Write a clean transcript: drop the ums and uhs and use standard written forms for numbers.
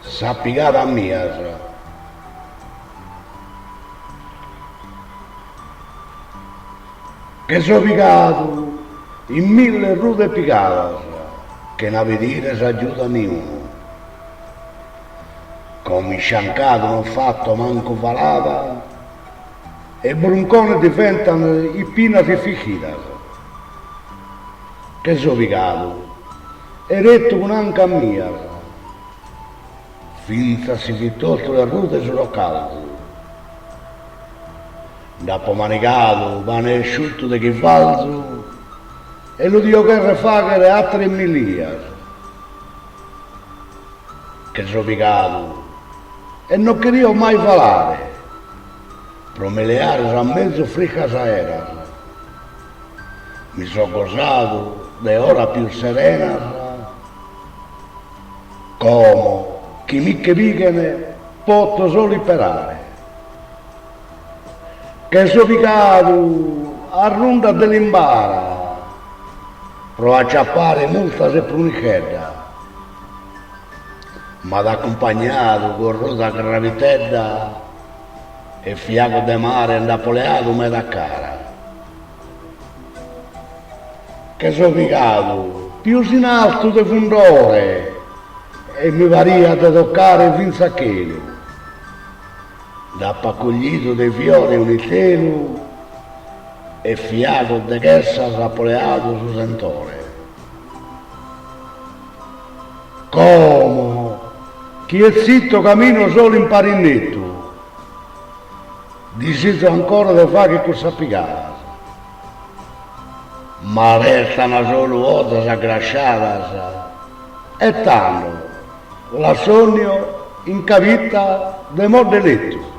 s'appicata mia, che so piccato in 1000 rude piccate, che non vedere si aiuta nessuno. Come sciancato non fatto manco valata, e broncone diventano i pina di fichita, che so piccato, e retto con anca mia, finta si vittosto le rute sullo caldo. Dopo manicato, pane asciutto di che valso, e lo dio che refagere a 3 milia, che so piccato, e non queria mai valare, promeleare a mezzo fricasa era. Mi so gozato de ora più serena, come chi mi che vigene potto solo imparare. Che so piccato a ronda dell'imbara, pro acciappare multa se prunichedda, ma d'accompagnato con rosa gravitedda e fiaco de mare napoleato me da cara. Che so piccato più in alto de fundore e mi varia da toccare fin sacchelo. Da paccoglito dei fiori un intero e fiaco de chessa sapoleato su sentore. Come? Chi è zitto cammino solo in parinnetto, deciso ancora di fare che cosa piccata. Ma restano solo odas aggrasciadas e tanto la sogno in cavita de morte letto.